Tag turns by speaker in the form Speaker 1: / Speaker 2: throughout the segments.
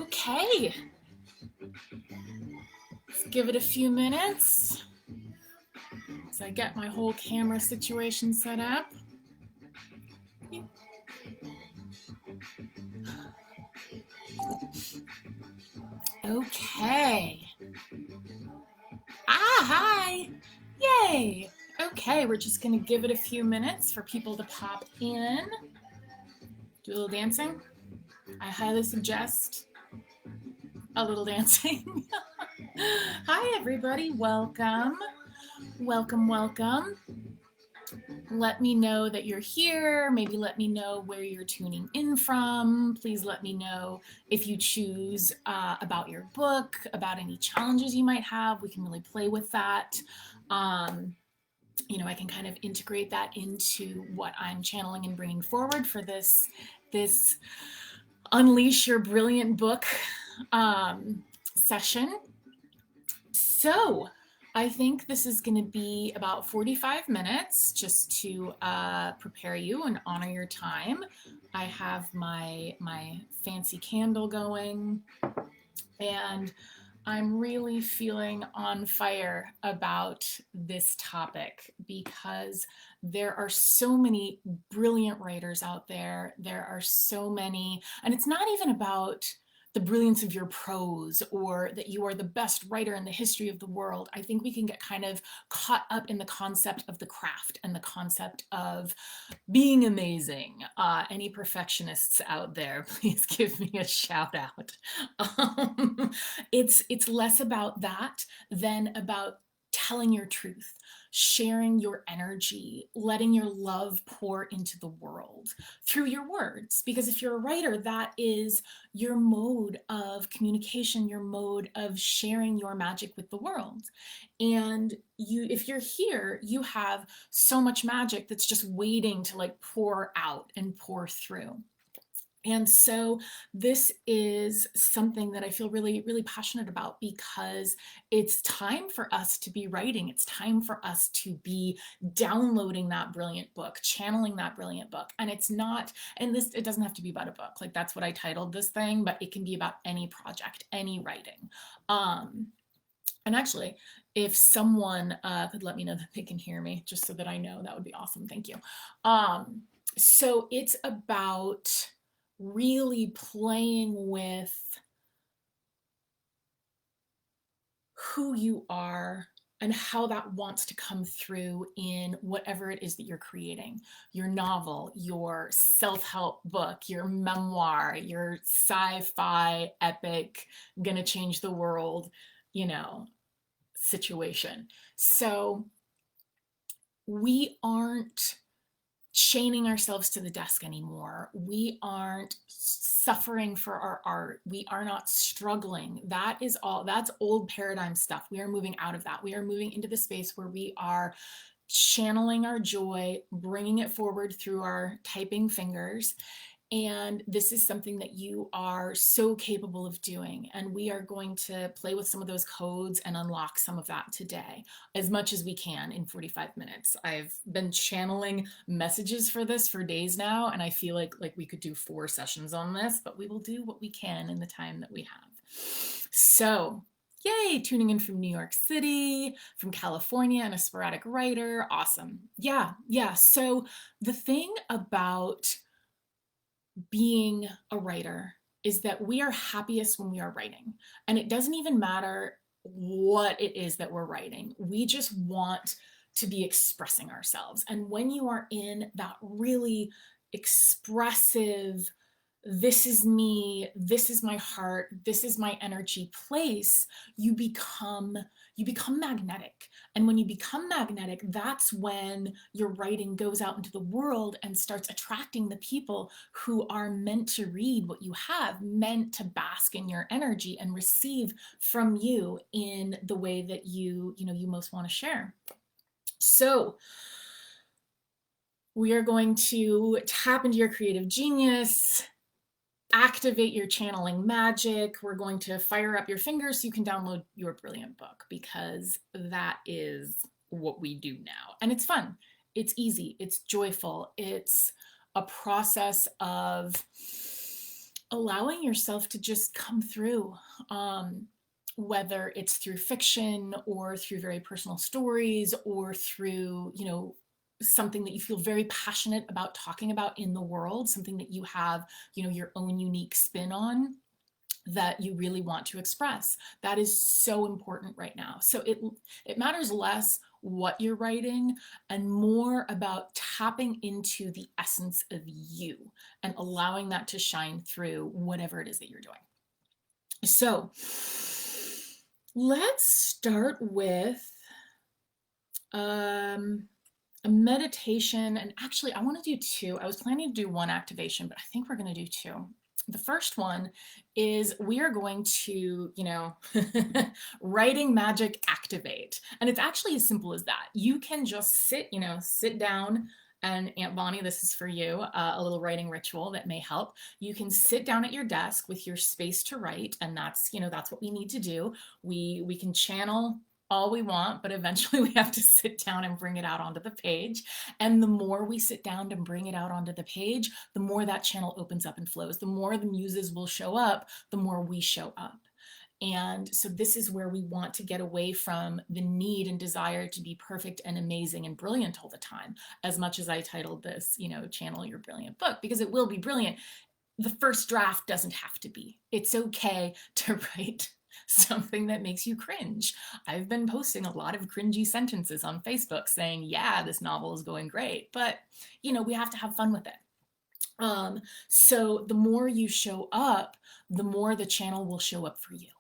Speaker 1: Okay, let's give it a few minutes as I get my whole camera situation set up. Okay. Hi. Yay. Okay, we're just going to give it a few minutes for people to pop in. Do a little dancing. I highly suggest a little dancing. Hi, everybody. Welcome. Welcome, welcome. Let me know that you're here. Maybe let me know where you're tuning in from. Please let me know if you choose about your book, about any challenges you might have. We can really play with that. I can kind of integrate that into what I'm channeling and bringing forward for this Unleash Your Brilliant Book session. So I think this is going to be about 45 minutes just to prepare you and honor your time. I have my fancy candle going, and I'm really feeling on fire about this topic because there are so many brilliant writers out there. There are so many, and it's not even about the brilliance of your prose or that you are the best writer in the history of the world. I think we can get kind of caught up in the concept of the craft and the concept of being amazing. Any perfectionists out there, please give me a shout out. It's less about that than about telling your truth, sharing your energy, letting your love pour into the world through your words. Because if you're a writer, that is your mode of communication, your mode of sharing your magic with the world. And if you're here, you have so much magic that's just waiting to like pour out and pour through. And so this is something that I feel really, really passionate about because it's time for us to be writing. It's time for us to be downloading that brilliant book, channeling that brilliant book. And it's not, and this, it doesn't have to be about a book. Like that's what I titled this thing, but it can be about any project, any writing. And actually, if someone could let me know that they can hear me, just so that I know, that would be awesome. Thank you. So it's about really playing with who you are and how that wants to come through in whatever it is that you're creating. Your novel, your self-help book, your memoir, your sci-fi epic, gonna change the world, situation. So we aren't chaining ourselves to the desk anymore. We aren't suffering for our art. We are not struggling. That's old paradigm stuff. We are moving out of that. We are moving into the space where we are channeling our joy, bringing it forward through our typing fingers. And this is something that you are so capable of doing. And we are going to play with some of those codes and unlock some of that today, as much as we can in 45 minutes. I've been channeling messages for this for days now, and I feel like we could do 4 sessions on this, but we will do what we can in the time that we have. So, yay, tuning in from New York City, from California, and a sporadic writer. Awesome. Yeah. So the thing about being a writer is that we are happiest when we are writing. And it doesn't even matter what it is that we're writing. We just want to be expressing ourselves. And when you are in that really expressive, this is me, this is my heart, this is my energy place, you become magnetic. And when you become magnetic, that's when your writing goes out into the world and starts attracting the people who are meant to read what you have, meant to bask in your energy and receive from you in the way that you most want to share. So we are going to tap into your creative genius, activate your channeling magic. We're going to fire up your fingers so you can download your brilliant book, because that is what we do now. And it's fun, it's easy, it's joyful, it's a process of allowing yourself to just come through. Whether it's through fiction or through very personal stories or through, something that you feel very passionate about talking about in the world, something that you have, your own unique spin on that you really want to express. That is so important right now. So it matters less what you're writing and more about tapping into the essence of you and allowing that to shine through whatever it is that you're doing. So let's start with a meditation. And actually, I want to do two. I was planning to do one activation, but I think we're going to do two. The first one is we are going to, writing magic activate. And it's actually as simple as that. You can just sit down. And Aunt Bonnie, this is for you, a little writing ritual that may help. You can sit down at your desk with your space to write, and that's what we need to do. We can channel all we want, but eventually we have to sit down and bring it out onto the page. And the more we sit down and bring it out onto the page, the more that channel opens up and flows. The more the muses will show up, the more we show up. And so this is where we want to get away from the need and desire to be perfect and amazing and brilliant all the time. As much as I titled this, Channel Your Brilliant Book, because it will be brilliant. The first draft doesn't have to be. It's okay to write something that makes you cringe. I've been posting a lot of cringy sentences on Facebook saying, yeah, this novel is going great, but we have to have fun with it. So the more you show up, the more the channel will show up for you.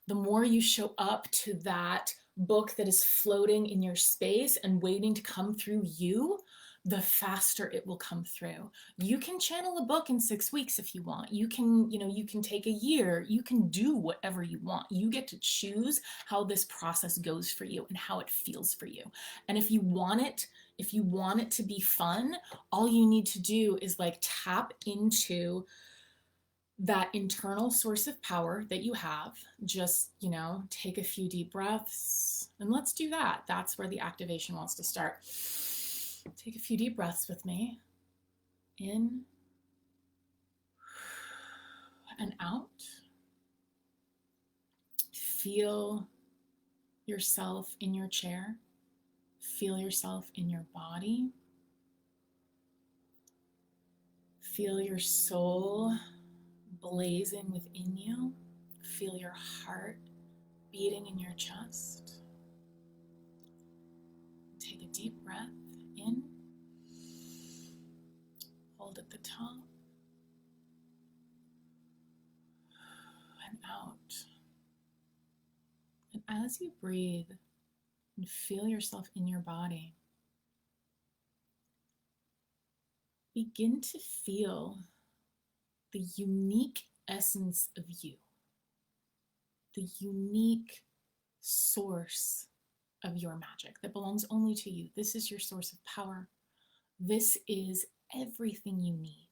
Speaker 1: The more you show up to that book that is floating in your space and waiting to come through you, the faster it will come through. You can channel a book in 6 weeks if you want. You can take a year. You can do whatever you want. You get to choose how this process goes for you and how it feels for you. And if you want it to be fun, all you need to do is tap into that internal source of power that you have. Just, take a few deep breaths, and let's do that. That's where the activation wants to start. Take a few deep breaths with me. In and out. Feel yourself in your chair. Feel yourself in your body. Feel your soul blazing within you. Feel your heart beating in your chest. Take a deep breath in. Hold at the top. And out. And as you breathe and feel yourself in your body, begin to feel the unique essence of you, the unique source of your magic that belongs only to you. This is your source of power. This is everything you need.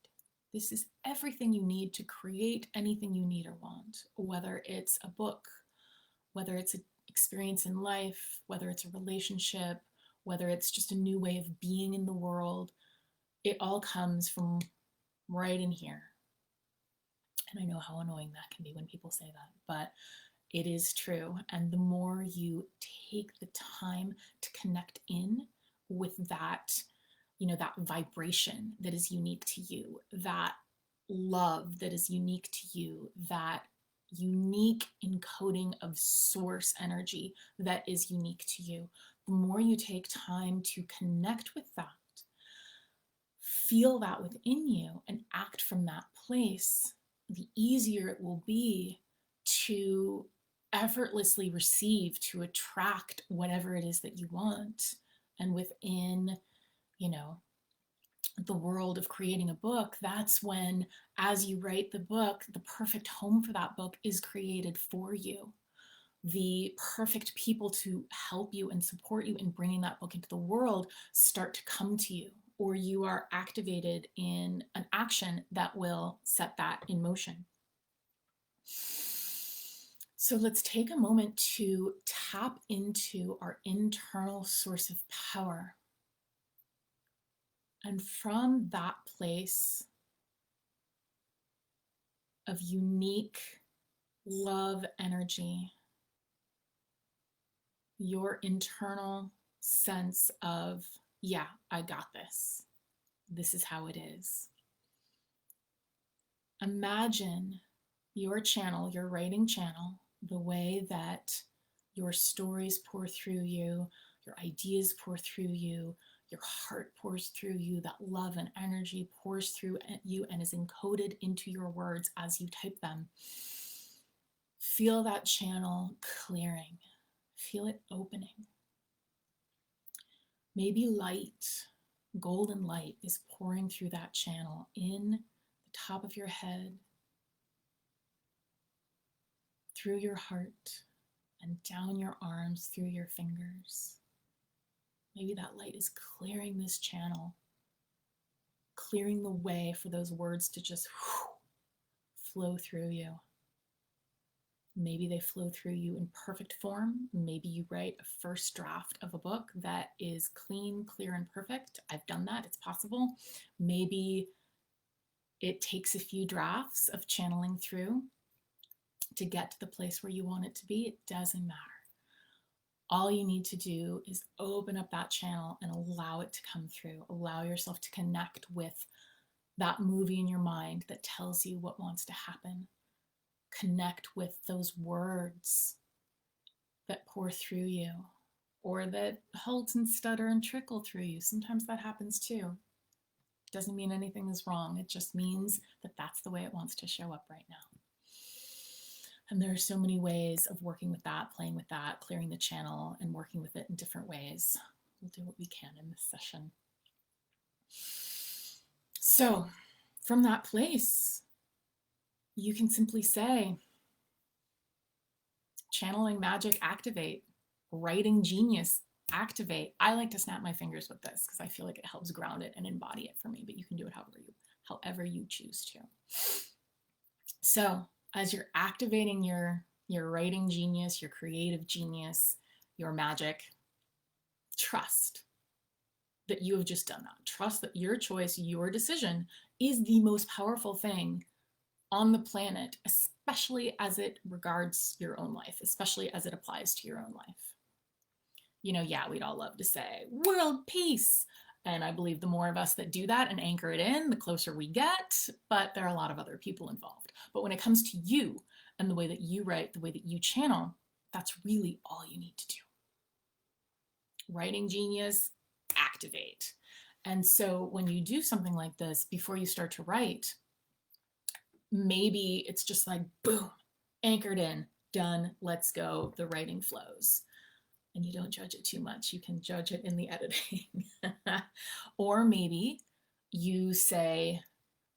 Speaker 1: This is everything you need to create anything you need or want, whether it's a book, whether it's an experience in life, whether it's a relationship, whether it's just a new way of being in the world. It all comes from right in here. And I know how annoying that can be when people say that, but it is true. And the more you take the time to connect in with that, that vibration that is unique to you, that love that is unique to you, that unique encoding of source energy that is unique to you, the more you take time to connect with that, feel that within you, and act from that place, the easier it will be to effortlessly receive, to attract whatever it is that you want. And within, the world of creating a book, that's when, as you write the book, the perfect home for that book is created for you. The perfect people to help you and support you in bringing that book into the world start to come to you, or you are activated in an action that will set that in motion. So let's take a moment to tap into our internal source of power. And from that place of unique love energy, your internal sense of, yeah, I got this. This is how it is. Imagine your channel, your writing channel, the way that your stories pour through you, your ideas pour through you, your heart pours through you, that love and energy pours through you and is encoded into your words as you type them. Feel that channel clearing. Feel it opening. Maybe light, golden light, is pouring through that channel in the top of your head, through your heart, and down your arms, through your fingers. Maybe that light is clearing this channel, clearing the way for those words to just flow through you. Maybe they flow through you in perfect form. Maybe you write a first draft of a book that is clean, clear, and perfect. I've done that. It's possible. Maybe it takes a few drafts of channeling through to get to the place where you want it to be. It doesn't matter. All you need to do is open up that channel and allow it to come through. Allow yourself to connect with that movie in your mind that tells you what wants to happen. Connect with those words that pour through you, or that halt and stutter and trickle through you. Sometimes that happens too. Doesn't mean anything is wrong. It just means that that's the way it wants to show up right now. And there are so many ways of working with that, playing with that, clearing the channel, and working with it in different ways. We'll do what we can in this session. So, from that place, you can simply say, channeling magic, activate. Writing genius, activate. I like to snap my fingers with this because I feel like it helps ground it and embody it for me, but you can do it however you choose to. So as you're activating your writing genius, your creative genius, your magic, trust that you have just done that. Trust that your choice, your decision is the most powerful thing on the planet, especially as it regards your own life, especially as it applies to your own life. You know, yeah, we'd all love to say world peace. And I believe the more of us that do that and anchor it in, the closer we get, but there are a lot of other people involved. But when it comes to you and the way that you write, the way that you channel, that's really all you need to do. Writing genius, activate. And so when you do something like this, before you start to write, maybe it's just like, boom, anchored in, done, let's go, the writing flows. And you don't judge it too much. You can judge it in the editing. Or maybe you say,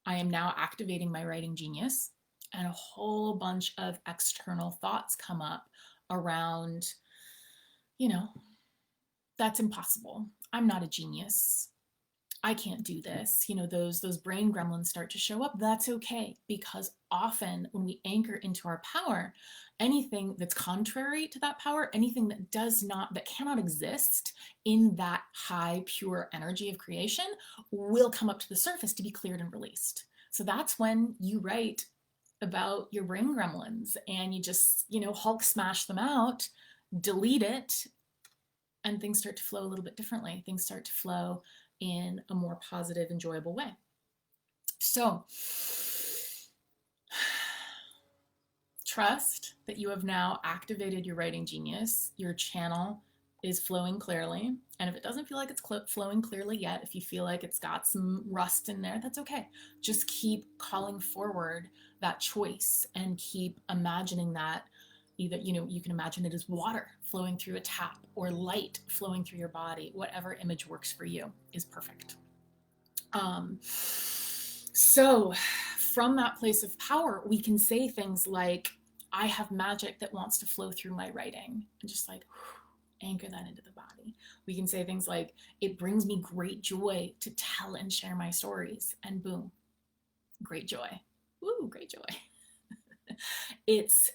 Speaker 1: I am now activating my writing genius, and a whole bunch of external thoughts come up around, you know, that's impossible. I'm not a genius. I can't do this. You know, those brain gremlins start to show up. That's okay, because often when we anchor into our power, anything that's contrary to that power, anything that cannot exist in that high, pure energy of creation will come up to the surface to be cleared and released. So that's when you write about your brain gremlins and you just, Hulk smash them out, delete it, and things start to flow a little bit differently. Things start to flow in a more positive, enjoyable way. So, trust that you have now activated your writing genius. Your channel is flowing clearly. And if it doesn't feel like it's flowing clearly yet, if you feel like it's got some rust in there, that's okay. Just keep calling forward that choice and keep imagining that. Either, you can imagine it as water flowing through a tap or light flowing through your body. Whatever image works for you is perfect. So from that place of power, we can say things like, I have magic that wants to flow through my writing, and just like anchor that into the body. We can say things like, it brings me great joy to tell and share my stories, and boom, great joy. Woo, great joy. It's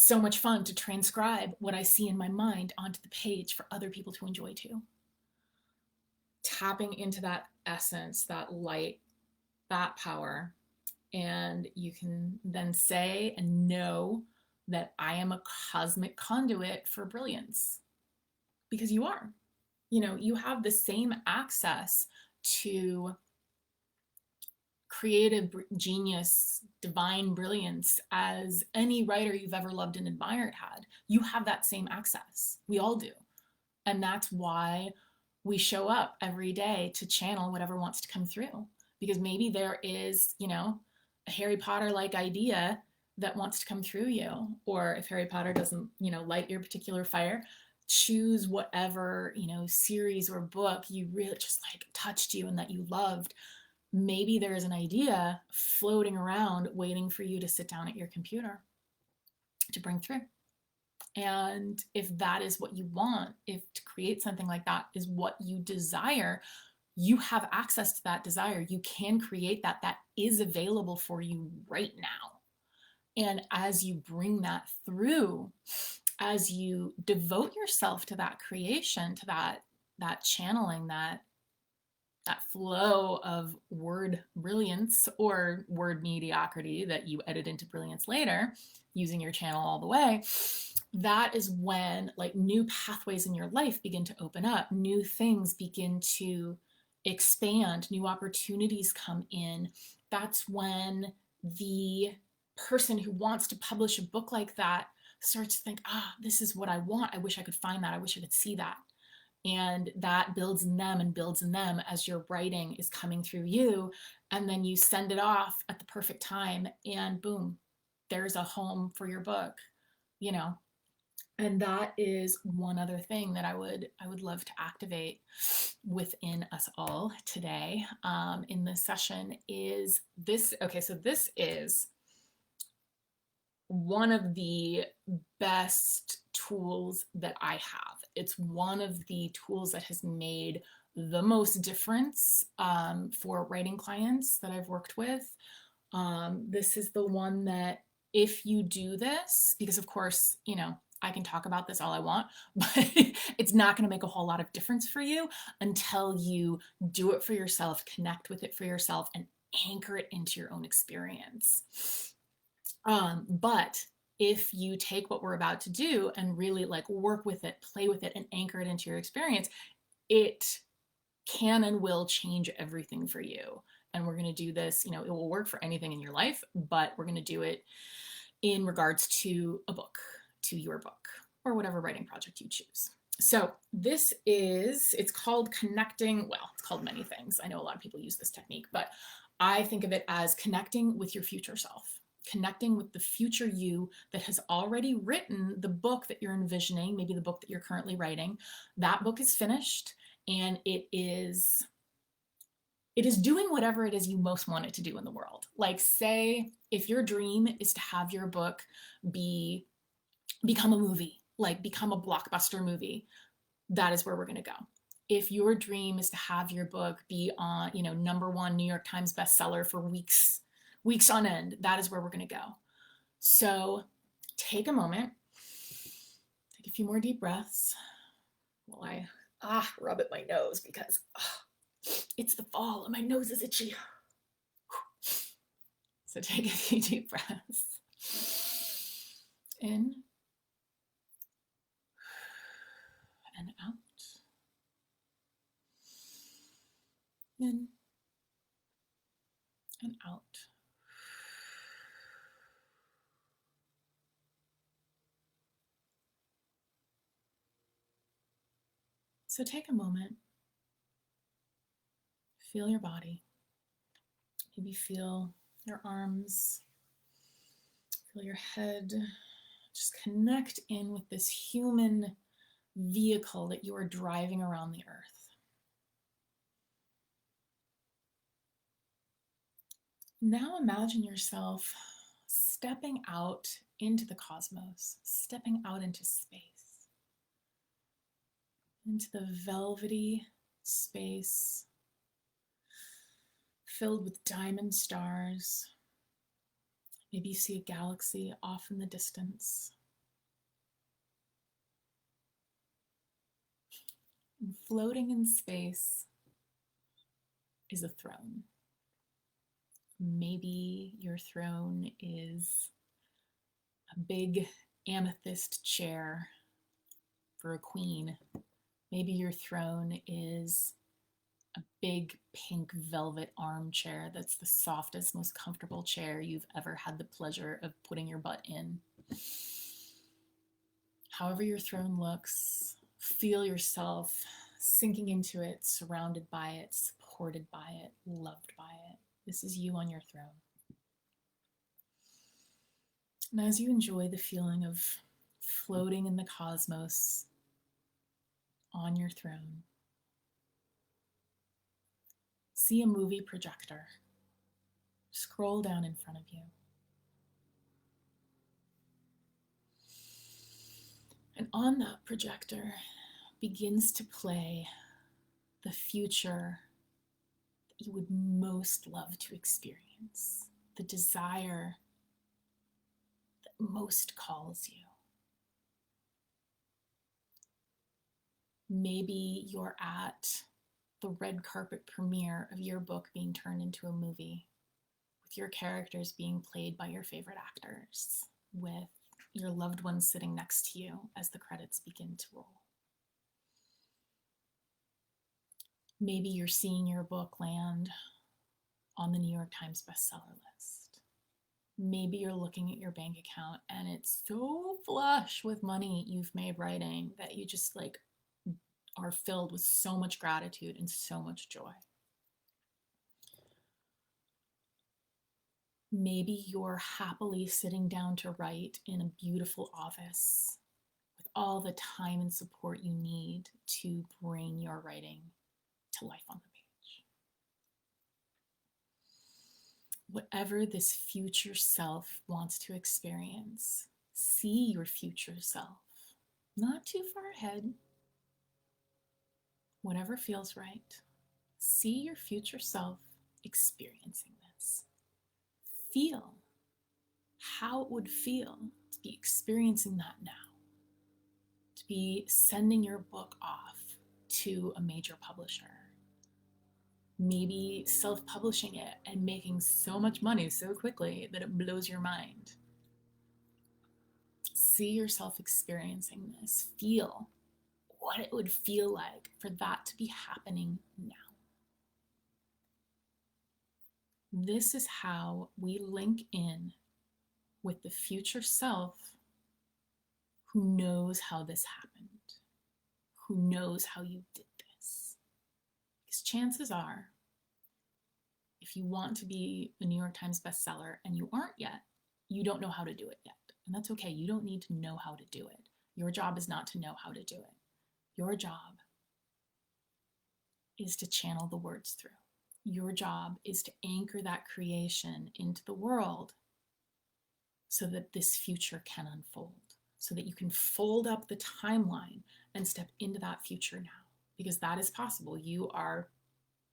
Speaker 1: so much fun to transcribe what I see in my mind onto the page for other people to enjoy too. Tapping into that essence, that light, that power. And you can then say and know that I am a cosmic conduit for brilliance, because you are. You know, you have the same access to creative genius, divine brilliance as any writer you've ever loved and admired had. You have that same access. We all do. And that's why we show up every day to channel whatever wants to come through. Because maybe there is, you know, a Harry Potter like idea that wants to come through you. Or if Harry Potter doesn't, you know, light your particular fire, choose whatever, you know, series or book you really just like touched you and that you loved. Maybe there is an idea floating around waiting for you to sit down at your computer to bring through. And if that is what you want, if to create something like that is what you desire, you have access to that desire. You can create that. That is available for you right now. And as you bring that through, as you devote yourself to that creation, to that channeling, that flow of word brilliance or word mediocrity that you edit into brilliance later, using your channel all the way, that is when like new pathways in your life begin to open up, new things begin to expand, new opportunities come in. That's when the person who wants to publish a book like that starts to think, this is what I want. I wish I could find that. I wish I could see that. And that builds in them and builds in them as your writing is coming through you. And then you send it off at the perfect time and boom, there's a home for your book, you know. And that is one other thing that I would love to activate within us all today in this session is this. Okay, so this is one of the best tools that I have. It's one of the tools that has made the most difference for writing clients that I've worked with. This is the one that if you do this, because of course, you know, I can talk about this all I want, but it's not going to make a whole lot of difference for you until you do it for yourself, connect with it for yourself, and anchor it into your own experience. But if you take what we're about to do and really like work with it, play with it, and anchor it into your experience, it can and will change everything for you. And we're going to do this, you know, it will work for anything in your life, but we're going to do it in regards to a book, to your book, or whatever writing project you choose. So this is, it's called connecting, well, it's called many things. I know a lot of people use this technique, but I think of it as connecting with your future self, connecting with the future you that has already written the book that you're envisioning, maybe the book that you're currently writing. That book is finished and it is doing whatever it is you most want it to do in the world. Like say, if your dream is to have your book become a movie, like become a blockbuster movie, that is where we're going to go. If your dream is to have your book be on, you know, #1 New York Times bestseller for weeks on end, that is where we're going to go. So take a moment, take a few more deep breaths while I rub at my nose because it's the fall and my nose is itchy. So take a few deep breaths. In and out. In and out. So take a moment, feel your body. Maybe feel your arms, feel your head. Just connect in with this human vehicle that you are driving around the earth. Now imagine yourself stepping out into the cosmos, stepping out into space, into the velvety space filled with diamond stars. Maybe you see a galaxy off in the distance. And floating in space is a throne. Maybe your throne is a big amethyst chair for a queen. Maybe your throne is a big pink velvet armchair that's the softest, most comfortable chair you've ever had the pleasure of putting your butt in. However your throne looks, feel yourself sinking into it, surrounded by it, supported by it, loved by it. This is you on your throne. And as you enjoy the feeling of floating in the cosmos on your throne, see a movie projector. Scroll down in front of you. And on that projector begins to play the future that you would most love to experience, the desire that most calls you. Maybe you're at the red carpet premiere of your book being turned into a movie, with your characters being played by your favorite actors, with your loved ones sitting next to you as the credits begin to roll. Maybe you're seeing your book land on the New York Times bestseller list. Maybe you're looking at your bank account and it's so flush with money you've made writing that you just are filled with so much gratitude and so much joy. Maybe you're happily sitting down to write in a beautiful office with all the time and support you need to bring your writing to life on the page. Whatever this future self wants to experience, see your future self, not too far ahead. Whatever feels right, see your future self experiencing this. Feel how it would feel to be experiencing that now, to be sending your book off to a major publisher, maybe self-publishing it and making so much money so quickly that it blows your mind. See yourself experiencing this. Feel what it would feel like for that to be happening now. This is how we link in with the future self who knows how this happened, who knows how you did this. Because chances are, if you want to be a New York Times bestseller and you aren't yet, you don't know how to do it yet. And that's okay. You don't need to know how to do it. Your job is not to know how to do it. Your job is to channel the words through. Your job is to anchor that creation into the world so that this future can unfold, so that you can fold up the timeline and step into that future now, because that is possible. You are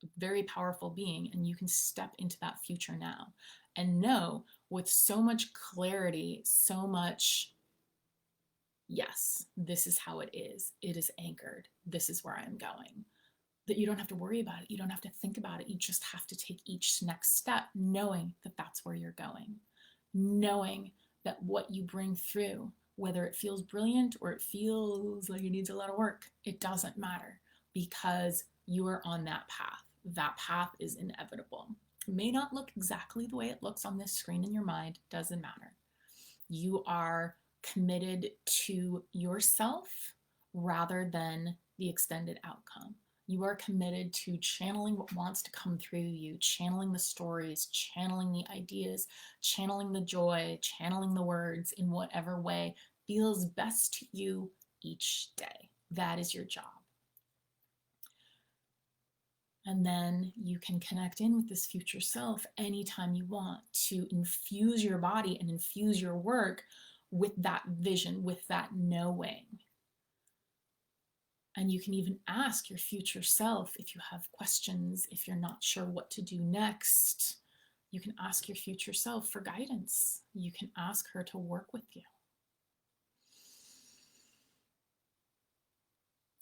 Speaker 1: a very powerful being and you can step into that future now and know with so much clarity, so much, yes, this is how it is. It is anchored. This is where I'm going. That you don't have to worry about it. You don't have to think about it. You just have to take each next step, knowing that that's where you're going. Knowing that what you bring through, whether it feels brilliant or it feels like it needs a lot of work, it doesn't matter because you are on that path. That path is inevitable. It may not look exactly the way it looks on this screen in your mind, doesn't matter. You are committed to yourself rather than the extended outcome. You are committed to channeling what wants to come through you, channeling the stories, channeling the ideas, channeling the joy, channeling the words in whatever way feels best to you each day. That is your job. And then you can connect in with this future self anytime you want to infuse your body and infuse your work with that vision, with that knowing. And you can even ask your future self if you have questions, if you're not sure what to do next. You can ask your future self for guidance. You can ask her to work with you.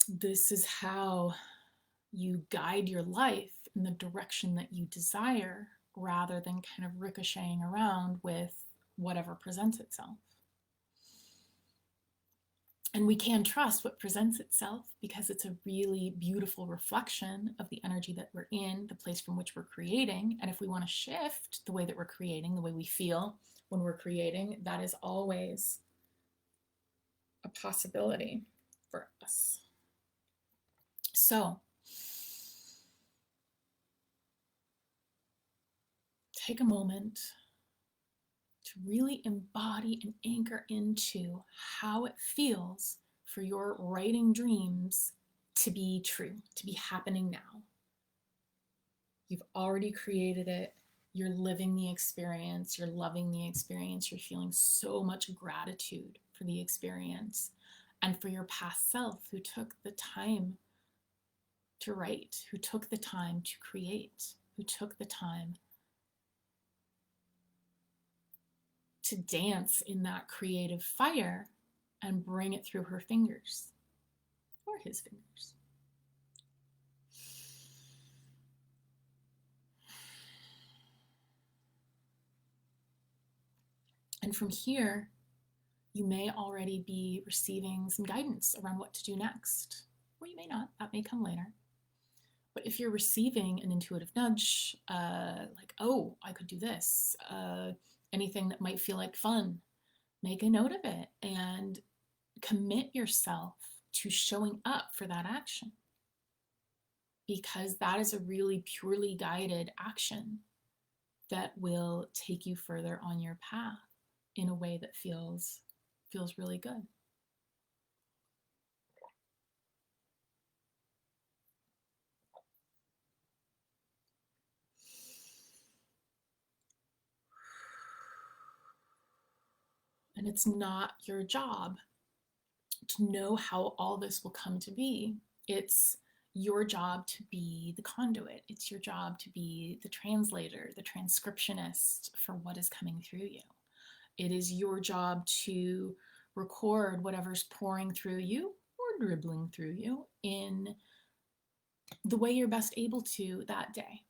Speaker 1: This is how you guide your life in the direction that you desire rather than kind of ricocheting around with whatever presents itself. And we can trust what presents itself because it's a really beautiful reflection of the energy that we're in, the place from which we're creating. And if we want to shift the way that we're creating, the way we feel when we're creating, that is always a possibility for us. So, take a moment to really embody and anchor into how it feels for your writing dreams to be true, to be happening now. You've already created it. You're living the experience. You're loving the experience. You're feeling so much gratitude for the experience and for your past self who took the time to write, who took the time to create, who took the time to dance in that creative fire and bring it through her fingers or his fingers. And from here, you may already be receiving some guidance around what to do next, or you may not. That may come later. But if you're receiving an intuitive nudge, like, oh, I could do this, anything that might feel like fun, make a note of it and commit yourself to showing up for that action. Because that is a really purely guided action that will take you further on your path in a way that feels really good. And it's not your job to know how all this will come to be. It's your job to be the conduit. It's your job to be the translator, the transcriptionist for what is coming through you. It is your job to record whatever's pouring through you or dribbling through you in the way you're best able to that day.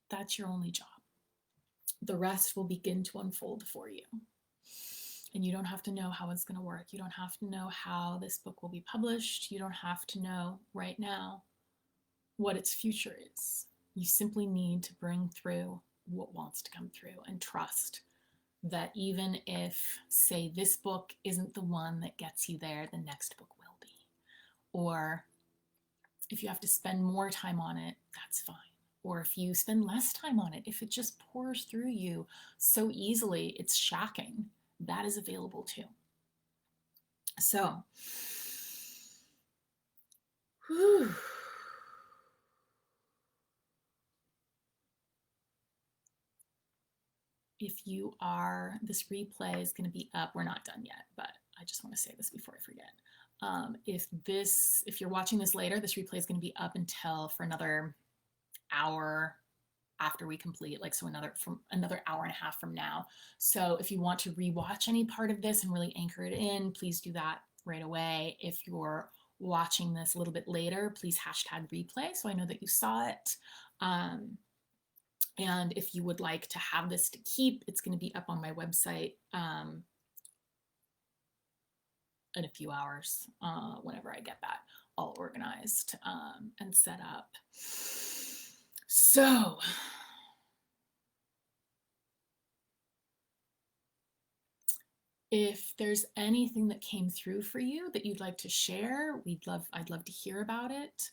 Speaker 1: That's your only job. The rest will begin to unfold for you. And you don't have to know how it's going to work. You don't have to know how this book will be published. You don't have to know right now what its future is. You simply need to bring through what wants to come through and trust that even if, say, this book isn't the one that gets you there, the next book will be. Or if you have to spend more time on it, that's fine. Or if you spend less time on it, if it just pours through you so easily, it's shocking, that is available too. So, whew. If you are, this replay is going to be up. We're not done yet, but I just want to say this before I forget. If you're watching this later, this replay is going to be up until for another hour after we complete, like, so another hour and a half from now. So if you want to rewatch any part of this and really anchor it in, please do that right away. If you're watching this a little bit later, please hashtag replay so I know that you saw it. And if you would like to have this to keep, it's going to be up on my website in a few hours, whenever I get that all organized and set up. So, if there's anything that came through for you that you'd like to share, I'd love to hear about it.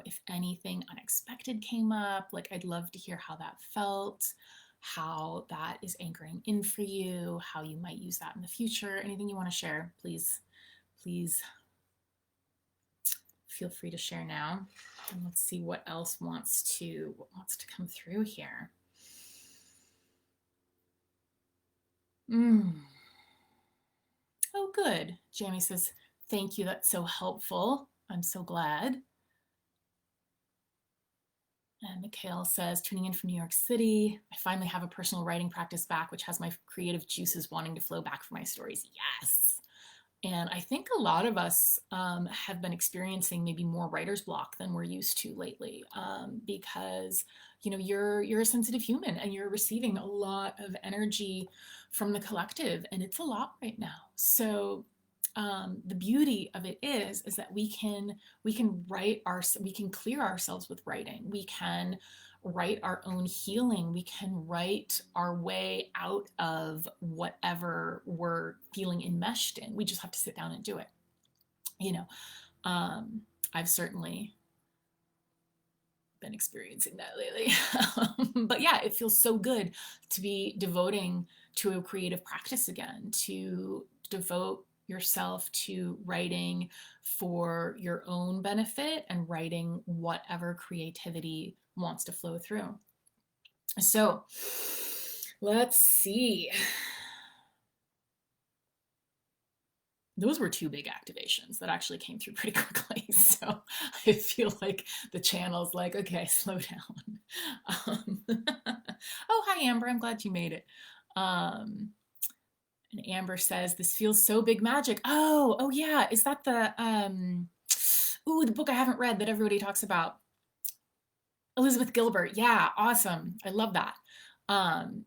Speaker 1: If anything unexpected came up, like, I'd love to hear how that felt, how that is anchoring in for you, how you might use that in the future. Anything you want to share, please feel free to share now. And let's see what else wants to come through here. Oh, good. Jamie says, thank you. That's so helpful. I'm so glad. And Mikhail says, tuning in from New York City. I finally have a personal writing practice back, which has my creative juices wanting to flow back for my stories. Yes. And I think a lot of us have been experiencing maybe more writer's block than we're used to lately, because you're a sensitive human and you're receiving a lot of energy from the collective, and it's a lot right now. So the beauty of it is that we can clear ourselves with writing. We can write our own healing. We can write our way out of whatever we're feeling enmeshed in. We just have to sit down and do it. You know, um, I've certainly been experiencing that lately. But yeah, it feels so good to be devoting to a creative practice again, to devote yourself to writing for your own benefit and writing whatever creativity wants to flow through. So let's see. Those were two big activations that actually came through pretty quickly. So I feel like the channel's like, okay, slow down. Oh, hi, Amber. I'm glad you made it. And Amber says, this feels so big magic. Oh, yeah. Is that the book I haven't read that everybody talks about? Elizabeth Gilbert. Yeah, awesome. I love that.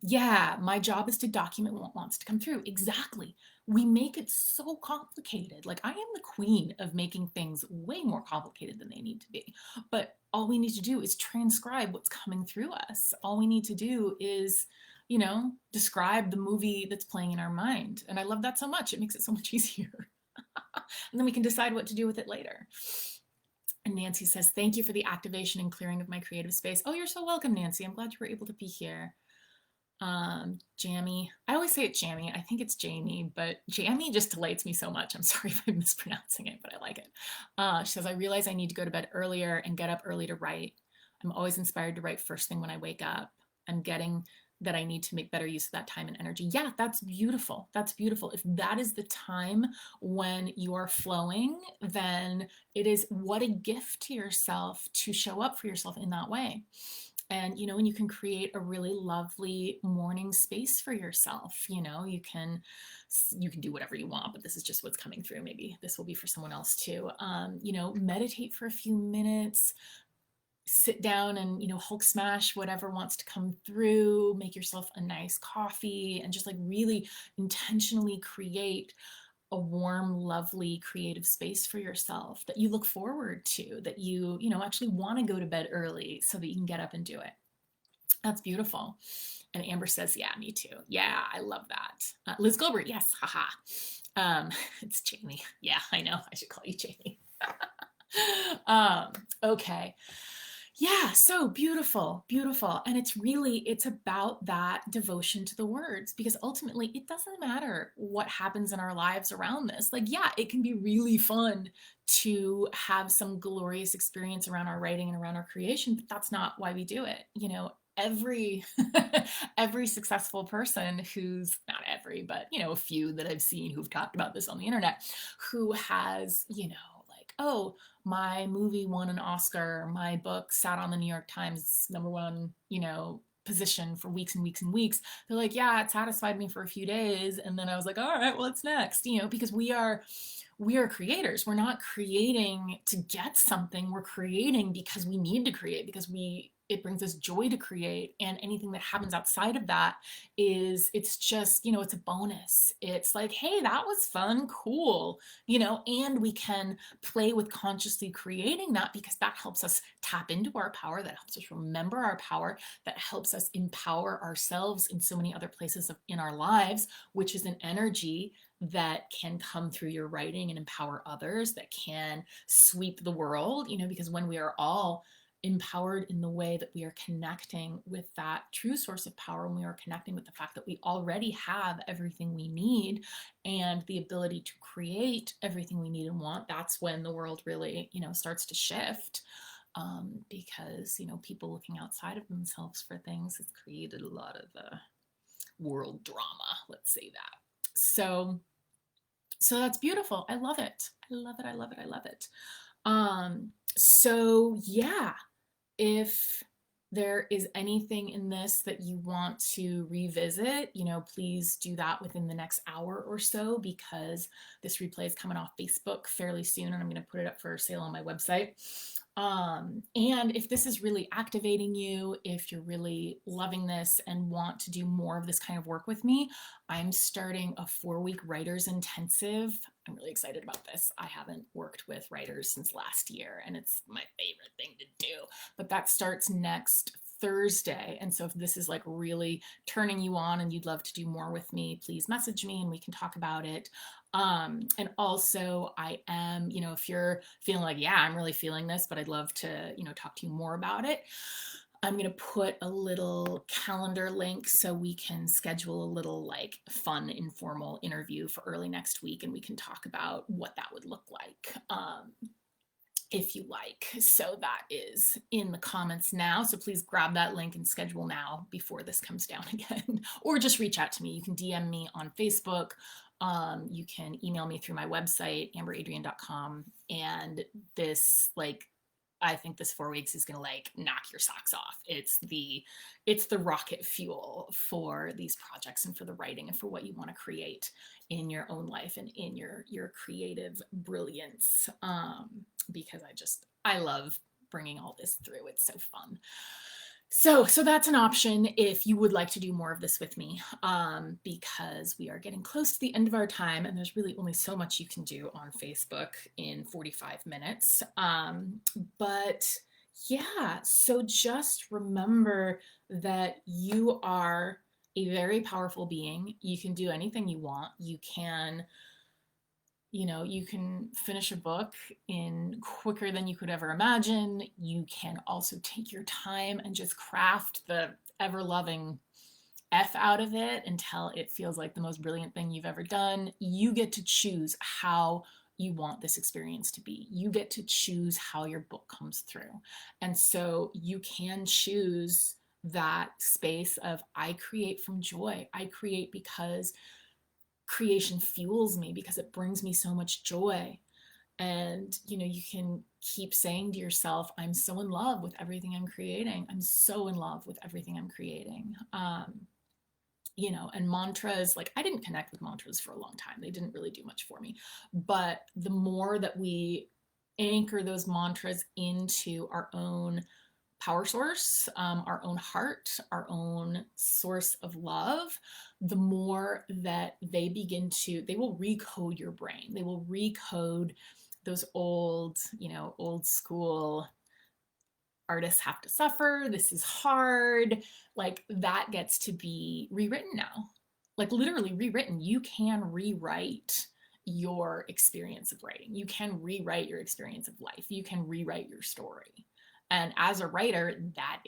Speaker 1: Yeah, my job is to document what wants to come through. Exactly. We make it so complicated. Like, I am the queen of making things way more complicated than they need to be. But all we need to do is transcribe what's coming through us. All we need to do is, describe the movie that's playing in our mind. And I love that so much. It makes it so much easier. And then we can decide what to do with it later. And Nancy says, thank you for the activation and clearing of my creative space. Oh, you're so welcome, Nancy. I'm glad you were able to be here. Jamie. I always say it's Jamie. I think it's Jamie, but Jamie just delights me so much. I'm sorry if I'm mispronouncing it, but I like it. She says, I realize I need to go to bed earlier and get up early to write. I'm always inspired to write first thing when I wake up. I'm getting that I need to make better use of that time and energy. Yeah, that's beautiful. That's beautiful. If that is the time when you are flowing, then it is what a gift to yourself to show up for yourself in that way. And and you can create a really lovely morning space for yourself. You can do whatever you want, but this is just what's coming through. Maybe this will be for someone else too. Meditate for a few minutes, sit down and Hulk smash whatever wants to come through, make yourself a nice coffee, and just like really intentionally create a warm, lovely, creative space for yourself that you look forward to, that you actually want to go to bed early so that you can get up and do it. That's beautiful. And Amber says, yeah, me too. Yeah, I love that. Liz Gilbert, yes, haha. It's Jamie. Yeah, I know. I should call you Jamie. Okay. Yeah, so beautiful, beautiful. And it's about that devotion to the words, because ultimately it doesn't matter what happens in our lives around this. Like, yeah, it can be really fun to have some glorious experience around our writing and around our creation, but that's not why we do it. Every every successful person, who's not every, but a few that I've seen who've talked about this on the internet, who has, like, oh, my movie won an Oscar, my book sat on the New York Times #1, position for weeks and weeks and weeks. They're like, yeah, it satisfied me for a few days. And then I was like, all right, what's next? Because we are creators. We're not creating to get something. We're creating because we need to create, because it brings us joy to create. And anything that happens outside of that it's just, it's a bonus. It's like, hey, that was fun, cool, and we can play with consciously creating that, because that helps us tap into our power, that helps us remember our power, that helps us empower ourselves in so many other places in our lives, which is an energy that can come through your writing and empower others, that can sweep the world, because when we are all empowered in the way that we are connecting with that true source of power, when we are connecting with the fact that we already have everything we need and the ability to create everything we need and want, that's when the world really, starts to shift. Because, people looking outside of themselves for things has created a lot of world drama, let's say that. So that's beautiful. I love it. I love it. I love it. I love it. So yeah, if there is anything in this that you want to revisit, please do that within the next hour or so, because this replay is coming off Facebook fairly soon and I'm going to put it up for sale on my website. And if this is really activating you, if you're really loving this and want to do more of this kind of work with me, I'm starting a 4-week writers intensive. I'm really excited about this. I haven't worked with writers since last year, and it's my favorite thing to do. But that starts next Thursday. And so if this is like really turning you on and you'd love to do more with me, please message me and we can talk about it. And also I am, if you're feeling like, yeah, I'm really feeling this, but I'd love to, talk to you more about it, I'm going to put a little calendar link so we can schedule a little like fun, informal interview for early next week. And we can talk about what that would look like. If you like. So that is in the comments now. So please grab that link and schedule now before this comes down again. Or just reach out to me. You can DM me on Facebook. You can email me through my website, amberadrian.com. And this, I think this 4 weeks is going to knock your socks off. It's the rocket fuel for these projects and for the writing and for what you want to create in your own life and in your creative brilliance. Because I love bringing all this through. It's so fun. So that's an option if you would like to do more of this with me, because we are getting close to the end of our time and there's really only so much you can do on Facebook in 45 minutes. But yeah, so just remember that you are a very powerful being. You can do anything you want. You can finish a book in quicker than you could ever imagine. You can also take your time and just craft the ever-loving F out of it until it feels like the most brilliant thing you've ever done. You get to choose how you want this experience to be. You get to choose how your book comes through. And so you can choose that space of, I create from joy. I create because creation fuels me, because it brings me so much joy. And you can keep saying to yourself, I'm so in love with everything I'm creating. I'm so in love with everything I'm creating. And mantras, I didn't connect with mantras for a long time. They didn't really do much for me. But the more that we anchor those mantras into our own power source, our own heart, our own source of love, the more that they will recode your brain. They will recode those old school artists have to suffer. This is hard. That gets to be rewritten now. Literally rewritten. You can rewrite your experience of writing. You can rewrite your experience of life. You can rewrite your story. And as a writer, that's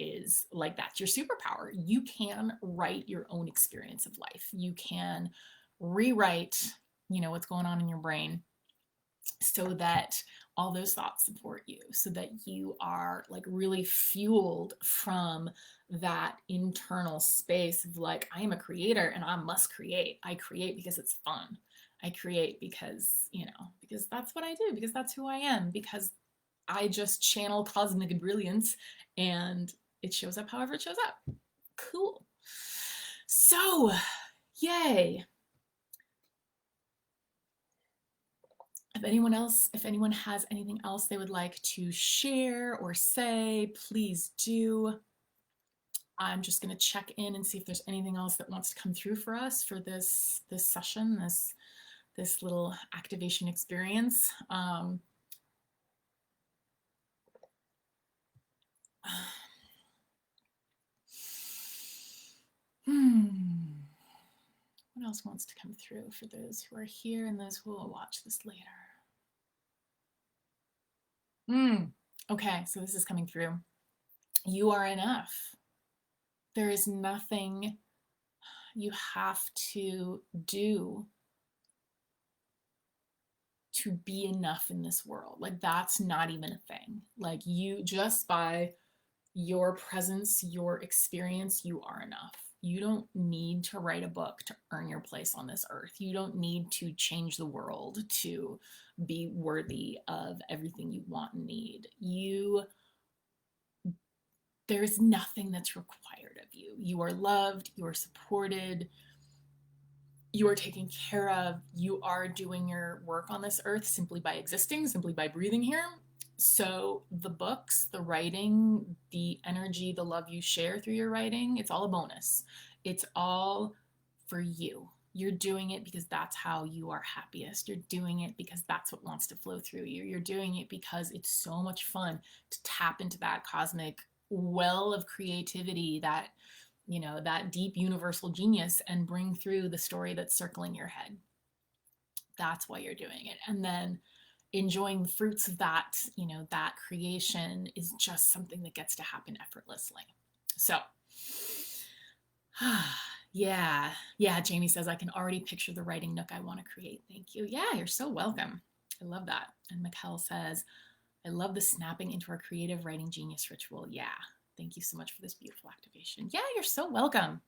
Speaker 1: your superpower. You can write your own experience of life. You can rewrite, what's going on in your brain so that all those thoughts support you, so that you are really fueled from that internal space of I am a creator and I must create. I create because it's fun. I create because, because that's what I do, because that's who I am, because I just channel cosmic brilliance and it shows up however it shows up. Cool. So, yay. If anyone has anything else they would like to share or say, please do. I'm just going to check in and see if there's anything else that wants to come through for us for this session, this little activation experience. What else wants to come through for those who are here and those who will watch this later? Okay, so this is coming through. You are enough. There is nothing you have to do to be enough in this world. That's not even a thing. You, just by your presence, your experience, you are enough. You don't need to write a book to earn your place on this earth. You don't need to change the world to be worthy of everything you want and need. You There's nothing that's required of you. You are loved, you are supported, you are taken care of, you are doing your work on this earth simply by existing, simply by breathing here. So the books, the writing, the energy, the love you share through your writing, it's all a bonus. It's all for you. You're doing it because that's how you are happiest. You're doing it because that's what wants to flow through you. You're doing it because it's so much fun to tap into that cosmic well of creativity, that that deep universal genius, and bring through the story that's circling your head. That's why you're doing it. And then enjoying the fruits of that, that creation is just something that gets to happen effortlessly. So, yeah. Yeah, Jamie says, I can already picture the writing nook I want to create. Thank you. Yeah, you're so welcome. I love that. And Mikkel says, I love the snapping into our creative writing genius ritual. Yeah. Thank you so much for this beautiful activation. Yeah, you're so welcome.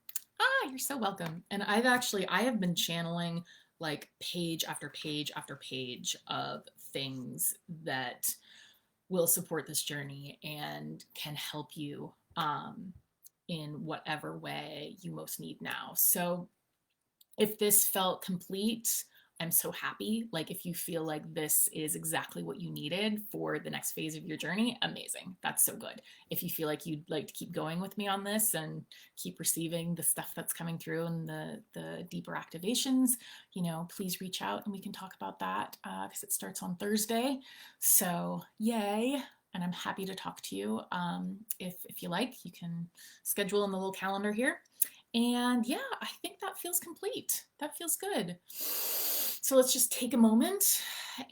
Speaker 1: You're so welcome. And I have been channeling like page after page after page of things that will support this journey and can help you in whatever way you most need now. So if this felt complete, I'm so happy. Like if you feel like this is exactly what you needed for the next phase of your journey, amazing. That's so good. If you feel like you'd like to keep going with me on this and keep receiving the stuff that's coming through and the deeper activations, please reach out and we can talk about that because it starts on Thursday. So yay. And I'm happy to talk to you. If you like, you can schedule in the little calendar here. And yeah, I think that feels complete. That feels good. So let's just take a moment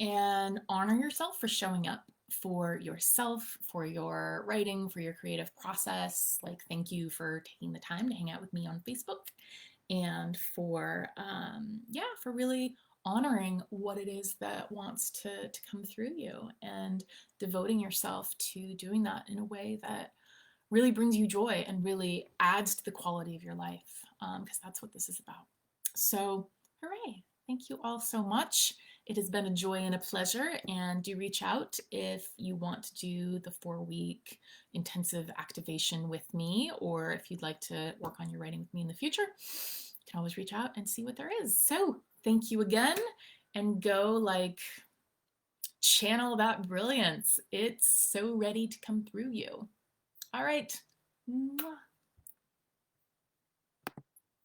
Speaker 1: and honor yourself for showing up for yourself, for your writing, for your creative process. Like, thank you for taking the time to hang out with me on Facebook, and for for really honoring what it is that wants to come through you, and devoting yourself to doing that in a way that really brings you joy and really adds to the quality of your life, because that's what this is about. So, hooray. Thank you all so much. It has been a joy and a pleasure, and do reach out if you want to do the 4-week intensive activation with me, or if you'd like to work on your writing with me in the future, you can always reach out and see what there is. So thank you again, and go channel that brilliance. It's so ready to come through you. All right. Mwah.